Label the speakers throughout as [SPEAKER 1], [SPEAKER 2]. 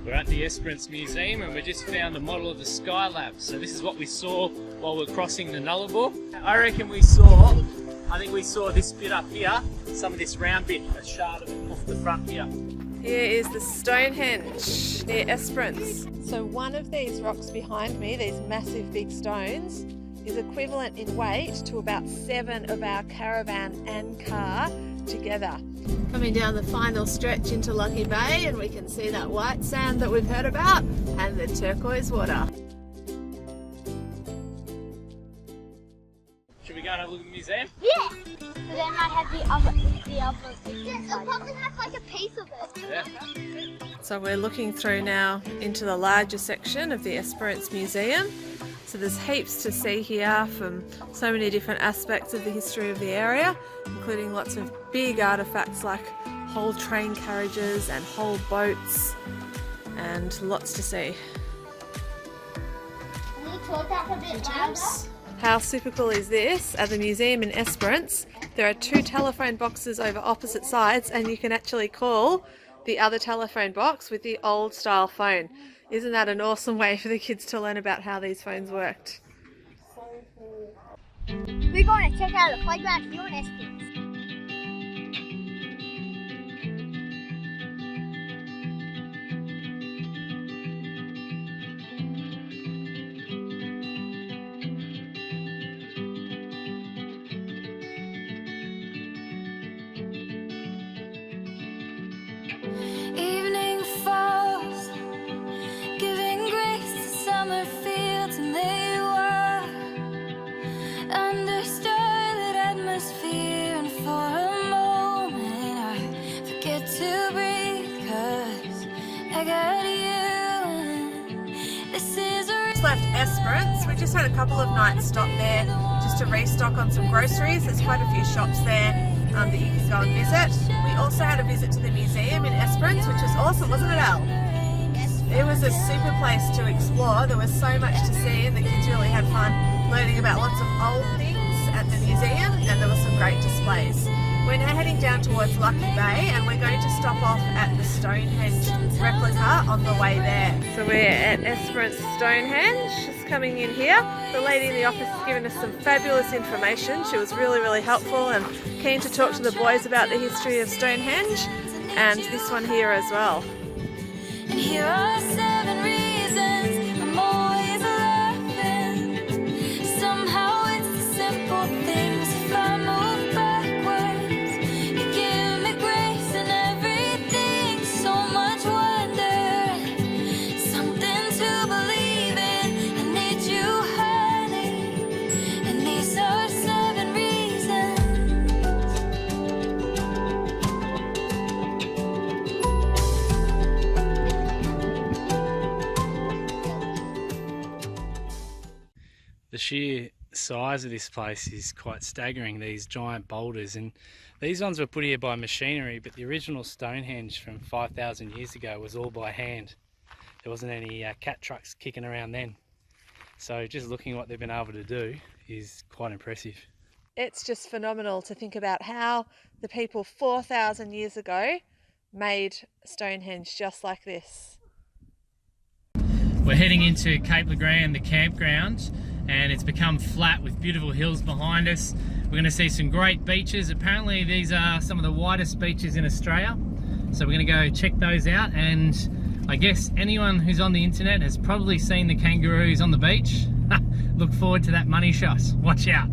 [SPEAKER 1] We're at the Esperance Museum and we just found a model of the Skylab. So this is what we saw while we're crossing the Nullarbor. I think we saw this bit up here, some of this round bit, a shard of it off the front here.
[SPEAKER 2] Here is the Stonehenge near Esperance. So one of these rocks behind me, these massive big stones, is equivalent in weight to about 7 of our caravan and car together. Coming down the final stretch into Lucky Bay, and we can see that white sand that we've heard about and the turquoise water.
[SPEAKER 1] Should we go and have a look at the museum?
[SPEAKER 3] Yeah! But then I have the other thing. Yes, I'll probably have like a piece of it.
[SPEAKER 1] Yeah.
[SPEAKER 2] So we're looking through now into the larger section of the Esperance Museum. So there's heaps to see here from so many different aspects of the history of the area, including lots of big artefacts like whole train carriages and whole boats, and lots to see.
[SPEAKER 3] Can you talk that a bit louder?
[SPEAKER 2] How super cool is this? At the museum in Esperance, there are 2 telephone boxes over opposite sides, and you can actually call the other telephone box with the old style phone. Isn't that an awesome way for the kids to learn about how these phones worked?
[SPEAKER 3] We're going to check out the playground here in Esperance.
[SPEAKER 4] Evening falls, giving grace to summer fields, and they were under starlit atmosphere. And for a moment I forget to breathe, 'cause I got you, and this is a
[SPEAKER 2] Just left Esperance. We just had a couple of nights stop there just to restock on some groceries. There's quite a few shops there that you can go and visit. We also had a visit to the museum in Esperance, which was awesome, wasn't it, Al? It was a super place to explore. There was so much to see and the kids really had fun learning about lots of old things at the museum, and there were some great displays. We're now heading down towards Lucky Bay, and we're going to stop off at the Stonehenge replica on the way there. So we're at Esperance Stonehenge, just coming in here. The lady in the office has given us some fabulous information. She was really helpful and keen to talk to the boys about the history of Stonehenge, and this one here as well.
[SPEAKER 4] And here are 7 reasons I'm always laughing. Somehow it's the simple things. If I move backwards, you give me grace and everything. So much wonder, something to believe in. I need you, honey, and these are 7 reasons.
[SPEAKER 1] The sheer size of this place is quite staggering, these giant boulders, and these ones were put here by machinery, but the original Stonehenge from 5,000 years ago was all by hand. There wasn't any cat trucks kicking around then. So just looking at what they've been able to do is quite impressive.
[SPEAKER 2] It's just phenomenal to think about how the people 4,000 years ago made Stonehenge just like this.
[SPEAKER 1] We're heading into Cape Legrand, the campground, and it's become flat with beautiful hills behind us. We're going to see some great beaches. Apparently these are some of the widest beaches in Australia, so we're going to go check those out. And I guess anyone who's on the internet has probably seen the kangaroos on the beach. Look forward to that money shot. Watch out.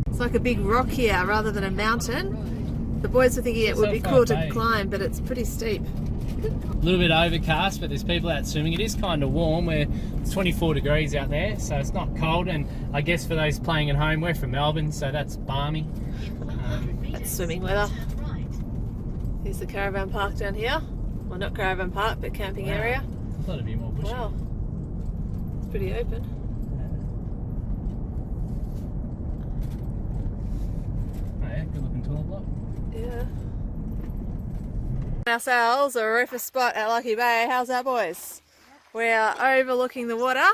[SPEAKER 2] It's like a big rock here rather than a mountain. The boys were thinking it would be cool to climb, but it's pretty steep.
[SPEAKER 1] A little bit overcast, but there's people out swimming. It is kind of warm. It's 24 degrees out there, so it's not cold. And I guess for those playing at home, we're from Melbourne, so that's balmy.
[SPEAKER 2] That's swimming weather. Here's the caravan park down here. Well, not caravan park, but camping area.
[SPEAKER 1] I thought it'd be more bushy.
[SPEAKER 2] Wow, it's pretty open.
[SPEAKER 1] Oh yeah, good looking tall block.
[SPEAKER 2] Yeah. Ourselves a roofer spot at Lucky Bay. How's that, boys? We are overlooking the water.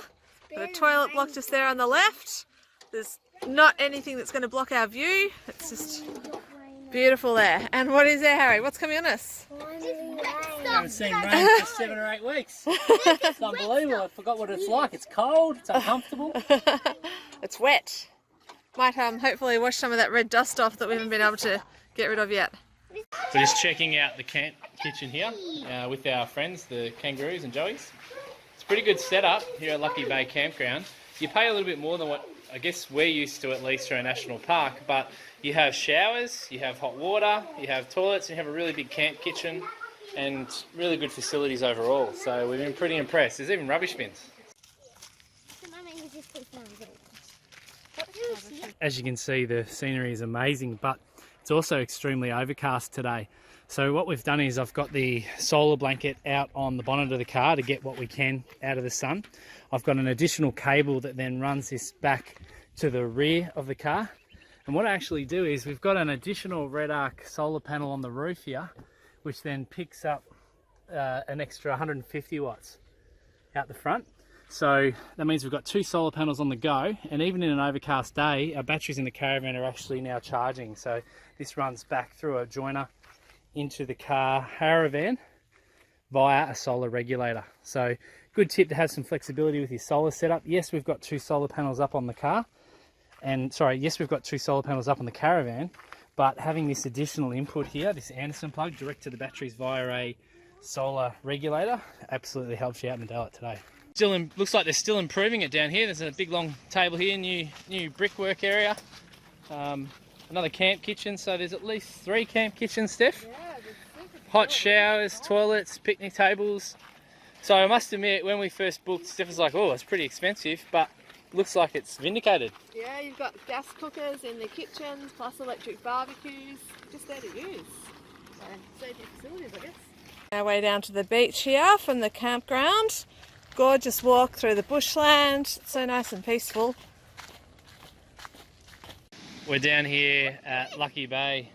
[SPEAKER 2] Got a toilet block just there on the left. There's not anything that's going to block our view. It's just Beautiful there. And what is there, Harry? What's coming on us?
[SPEAKER 1] I haven't seen rain for 7 or 8 weeks. It's unbelievable. I forgot what it's like. It's cold, it's uncomfortable.
[SPEAKER 2] It's wet. Might hopefully wash some of that red dust off that we haven't been able to get rid of yet.
[SPEAKER 1] We're just checking out the camp kitchen here with our friends, the Kangaroos and Joeys. It's a pretty good setup here at Lucky Bay Campground. You pay a little bit more than what I guess we're used to, at least for a national park, but you have showers, you have hot water, you have toilets, you have a really big camp kitchen and really good facilities overall. So we've been pretty impressed. There's even rubbish bins. As you can see, the scenery is amazing, but it's also extremely overcast today. So what we've done is I've got the solar blanket out on the bonnet of the car to get what we can out of the sun. I've got an additional cable that then runs this back to the rear of the car. And what I actually do is we've got an additional red arc solar panel on the roof here, which then picks up an extra 150 watts out the front. So that means we've got 2 solar panels on the go, and even in an overcast day, our batteries in the caravan are actually now charging. So this runs back through a joiner into the caravan via a solar regulator. So good tip to have some flexibility with your solar setup. Yes, we've got 2 solar panels up on the car, and yes, we've got 2 solar panels up on the caravan, but having this additional input here, this Anderson plug direct to the batteries via a solar regulator, absolutely helps you out in the daylight today. Looks like they're still improving it down here. There's a big long table here, new brickwork area, another camp kitchen. So there's at least 3 camp kitchens, Steph.
[SPEAKER 2] Yeah,
[SPEAKER 1] hot showers, toilets, picnic tables. So I must admit, when we first booked, Steph was like, "Oh, it's pretty expensive," but looks like it's vindicated.
[SPEAKER 2] Yeah, you've got gas cookers in the kitchens, plus electric barbecues, just there to use. So save your facilities, I guess. Our way down to the beach here from the campground. Gorgeous walk through the bushland. It's so nice and peaceful.
[SPEAKER 1] We're down here at Lucky Bay.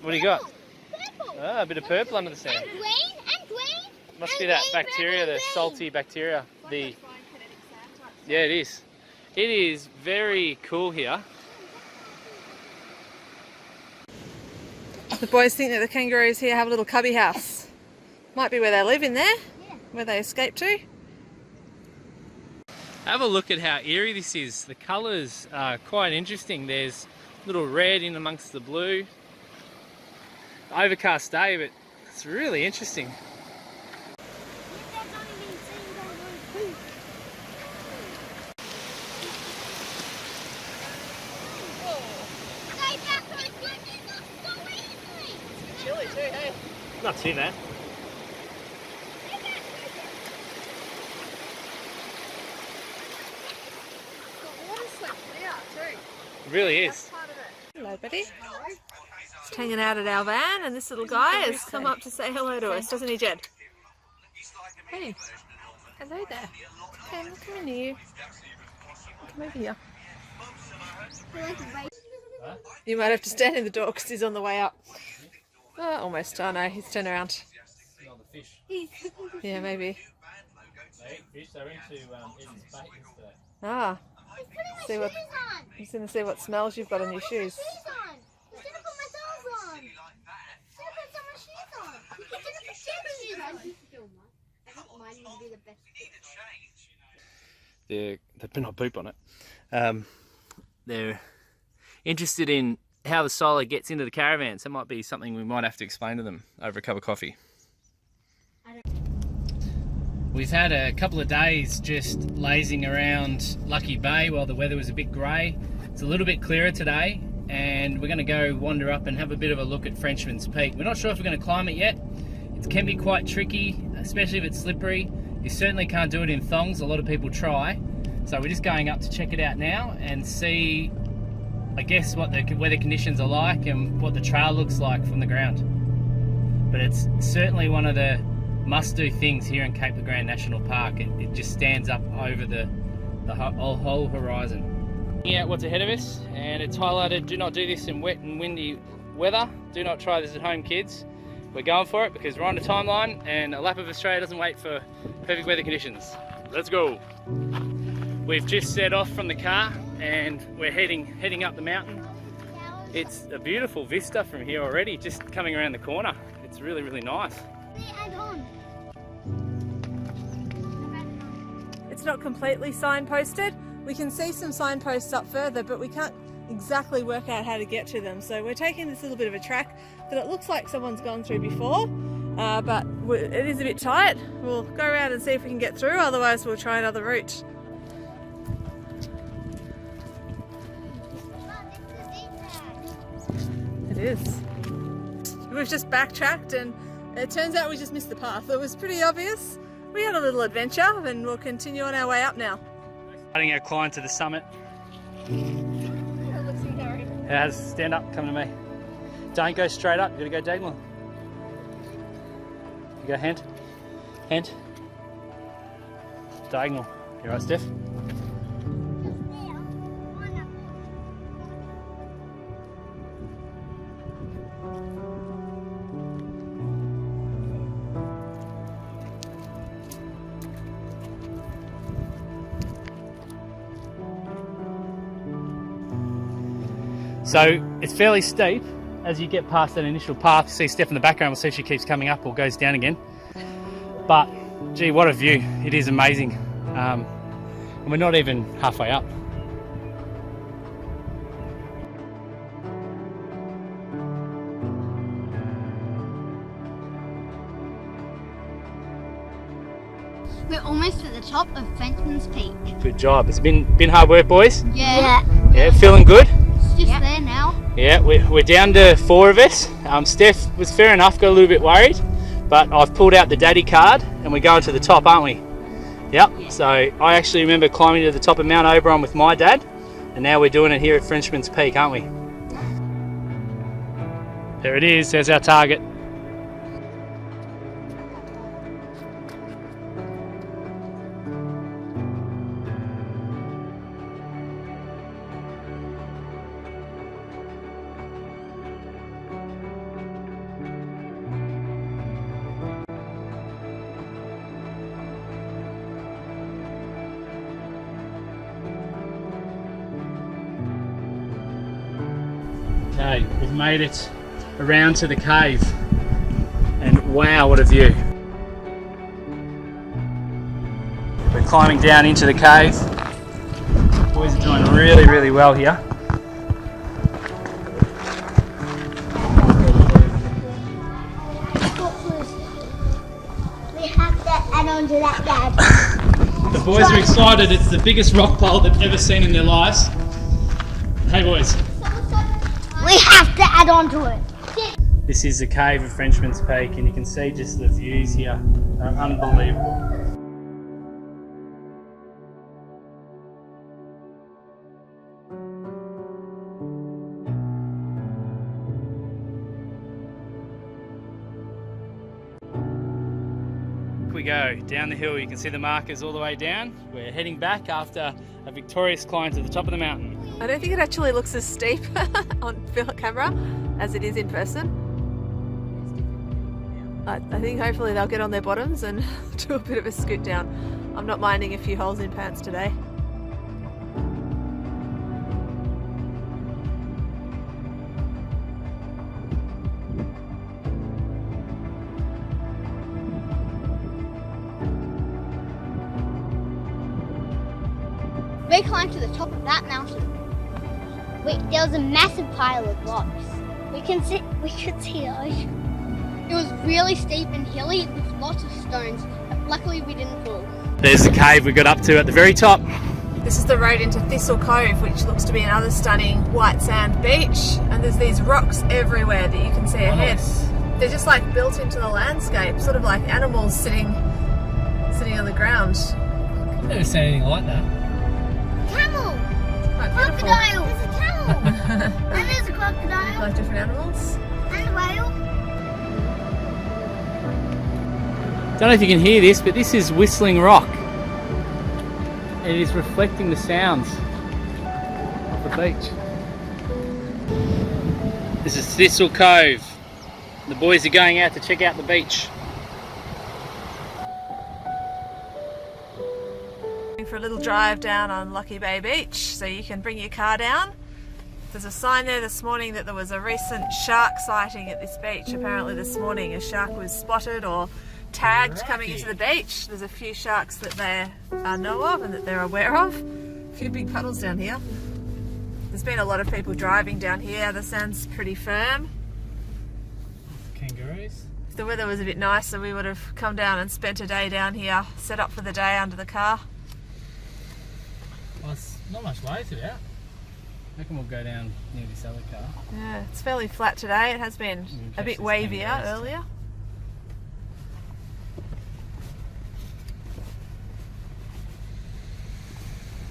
[SPEAKER 1] What do you got?
[SPEAKER 3] Purple.
[SPEAKER 1] Oh, a bit of purple under the sand.
[SPEAKER 3] And green.
[SPEAKER 1] Must be that bacteria, the salty bacteria. Yeah, it is. It is very cool here.
[SPEAKER 2] The boys think that the kangaroos here have a little cubby house. Might be where they live in there, where they escape to.
[SPEAKER 1] Have a look at how eerie this is. The colours are quite interesting. There's a little red in amongst the blue. Overcast day, but it's really interesting.
[SPEAKER 2] Chilly too, hey?
[SPEAKER 1] Not too bad. It really is.
[SPEAKER 2] Hello, buddy. Just hanging out at our van, and this little guy has come up to say hello to us, doesn't he, Jed? Hey, hello there. Come in here. Come over here. You might have to stand in the door because he's on the way up. Oh, almost. Oh no, he's turned around. Yeah, maybe. Ah. See what? He's going to see what smells you've got on your shoes.
[SPEAKER 1] They put not poop on it. They're interested in how the solar gets into the caravans. That might be something we might have to explain to them over a cup of coffee. We've had a couple of days just lazing around Lucky Bay while the weather was a bit grey. It's a little bit clearer today, and we're going to go wander up and have a bit of a look at Frenchmans Peak. We're not sure if we're going to climb it yet. It can be quite tricky, especially if it's slippery. You certainly can't do it in thongs. A lot of people try. So we're just going up to check it out now and see, I guess, what the weather conditions are like and what the trail looks like from the ground. But it's certainly one of the must-do things here in Cape Legrand National Park. It just stands up over the whole horizon. Yeah, what's ahead of us, and it's highlighted, do not do this in wet and windy weather. Do not try this at home, kids. We're going for it because we're on a timeline, and a lap of Australia doesn't wait for perfect weather conditions. Let's go. We've just set off from the car and we're heading up the mountain It's a beautiful vista from here already, just coming around the corner. It's really, really nice.
[SPEAKER 2] It's not completely signposted. We can see some signposts up further, but we can't exactly work out how to get to them. So we're taking this little bit of a track that it looks like someone's gone through before, but it is a bit tight. We'll go around and see if we can get through, otherwise we'll try another route. It is. We've just backtracked and it turns out we just missed the path. It was pretty obvious. We had a little adventure and we'll continue on our way up now.
[SPEAKER 1] Starting our climb to the summit. How's stand up, come to me. Don't go straight up, you gotta go diagonal. You go hand, hand, diagonal. You right, Steph? So it's fairly steep as you get past that initial path. You see Steph in the background, we'll see if she keeps coming up or goes down again. But gee, what a view. It is amazing. And we're not even halfway up.
[SPEAKER 3] We're almost at the top of Frenchmans Peak.
[SPEAKER 1] Good job. It's been hard work, boys.
[SPEAKER 3] Yeah.
[SPEAKER 1] Yeah, feeling good?
[SPEAKER 3] It's just there now.
[SPEAKER 1] Yeah, we're down to 4 of us. Steph was fair enough, got a little bit worried, but I've pulled out the daddy card and we're going to the top, aren't we? Yep. Yeah. So I actually remember climbing to the top of Mount Oberon with my dad, and now we're doing it here at Frenchmans Peak, aren't we? There it is, there's our target. Okay, we've made it around to the cave, and wow, what a view. We're climbing down into the cave. The boys are doing really, really well here.
[SPEAKER 3] We have to add on to that, Dad.
[SPEAKER 1] The boys are excited, it's the biggest rock pile they've ever seen in their lives. Hey boys.
[SPEAKER 3] We have to add on to it.
[SPEAKER 1] This is the cave of Frenchmans Peak, and you can see just the views here are unbelievable. We go down the hill, you can see the markers all the way down. We're heading back after a victorious climb to the top of the mountain.
[SPEAKER 2] I don't think it actually looks as steep on camera as it is in person. I think hopefully they'll get on their bottoms and do a bit of a scoot down. I'm not minding a few holes in pants today.
[SPEAKER 3] We climbed to the top of that mountain. There was a massive pile of rocks. We could see the ocean. It was really steep and hilly with lots of stones. Luckily we didn't fall.
[SPEAKER 1] There's the cave we got up to at the very top.
[SPEAKER 2] This is the road into Thistle Cove, which looks to be another stunning white sand beach. And there's these rocks everywhere that you can see ahead. They're just like built into the landscape, sort of like animals sitting on the ground.
[SPEAKER 1] I've never seen anything like that.
[SPEAKER 3] Camel!
[SPEAKER 2] Quite beautiful.
[SPEAKER 3] Crocodile! There's a camel! And there's a crocodile.
[SPEAKER 2] Like different animals.
[SPEAKER 3] And a whale.
[SPEAKER 1] Don't know if you can hear this, but this is whistling rock. It is reflecting the sounds of the beach. This is Thistle Cove. The boys are going out to check out the beach.
[SPEAKER 2] For a little drive down on Lucky Bay Beach, so you can bring your car down There's a sign there this morning that there was a recent shark sighting at this beach. Apparently this morning a shark was spotted or tagged coming into the beach. There's a few sharks that they know of and that they're aware of. A few big puddles down here. There's been a lot of people driving down here. The sand's pretty firm.
[SPEAKER 1] Kangaroos.
[SPEAKER 2] If the weather was a bit nicer, we would have come down and spent a day down here, set up for the day under the car.
[SPEAKER 1] Well, it's not much way to that. I reckon we'll go down near this other car.
[SPEAKER 2] Yeah, it's fairly flat today. It has been a bit wavier earlier.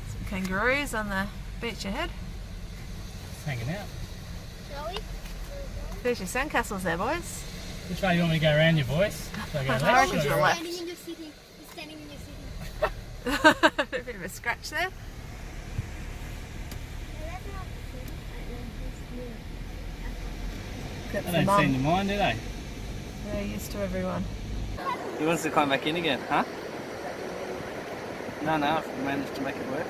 [SPEAKER 2] Some kangaroos on the beach ahead.
[SPEAKER 1] Just hanging out.
[SPEAKER 3] Shall we?
[SPEAKER 2] There's your sandcastles there, boys.
[SPEAKER 1] Which way do you want me to go around, your voice? So I go
[SPEAKER 2] I
[SPEAKER 1] left
[SPEAKER 2] reckon
[SPEAKER 1] or
[SPEAKER 2] to the
[SPEAKER 1] right?
[SPEAKER 2] left.
[SPEAKER 3] Standing in your city. You're standing in your city.
[SPEAKER 2] A bit of a scratch there. Got
[SPEAKER 1] They
[SPEAKER 2] some
[SPEAKER 1] don't seem to
[SPEAKER 2] mum.
[SPEAKER 1] mind, do they?
[SPEAKER 2] They're used to everyone.
[SPEAKER 1] He wants to climb back in again, huh? No, I've managed to make it work.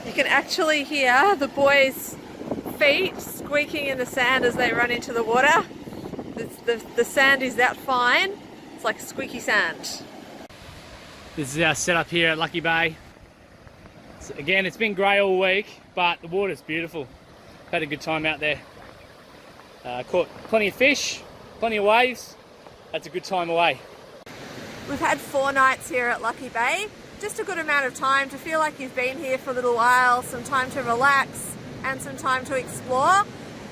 [SPEAKER 2] You can actually hear the boys' feet squeaking in the sand as they run into the water. The sand is that fine. It's like squeaky sand.
[SPEAKER 1] This is our setup here at Lucky Bay. So again, it's been grey all week, but the water's beautiful. Had a good time out there. Caught plenty of fish, plenty of waves. That's a good time away.
[SPEAKER 2] We've had 4 nights here at Lucky Bay. Just a good amount of time to feel like you've been here for a little while, some time to relax and some time to explore.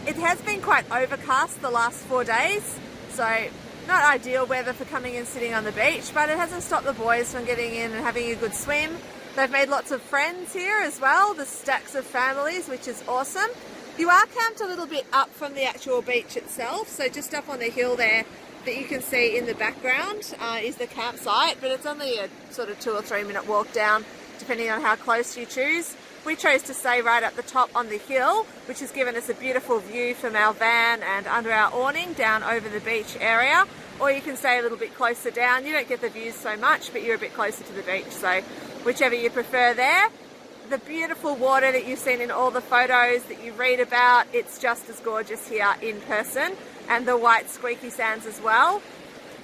[SPEAKER 2] It has been quite overcast the last 4 days, so not ideal weather for coming and sitting on the beach, but it hasn't stopped the boys from getting in and having a good swim. They've made lots of friends here as well, the stacks of families, which is awesome. You are camped a little bit up from the actual beach itself, so just up on the hill there that you can see in the background is the campsite, but it's only a sort of 2 or 3 minute walk down, depending on how close you choose. We chose to stay right up the top on the hill, which has given us a beautiful view from our van and under our awning down over the beach area. Or you can stay a little bit closer down. You don't get the views so much, but you're a bit closer to the beach, so whichever you prefer there. The beautiful water that you've seen in all the photos that you read about, it's just as gorgeous here in person, and the white squeaky sands as well.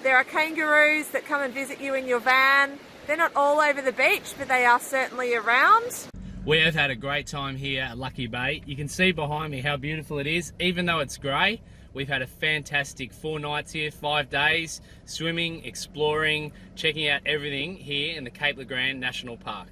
[SPEAKER 2] There are kangaroos that come and visit you in your van. They're not all over the beach, but they are certainly around.
[SPEAKER 1] We have had a great time here at Lucky Bay. You can see behind me how beautiful it is. Even though it's grey, we've had a fantastic 4 nights here, 5 days, swimming, exploring, checking out everything here in the Cape Legrand National Park.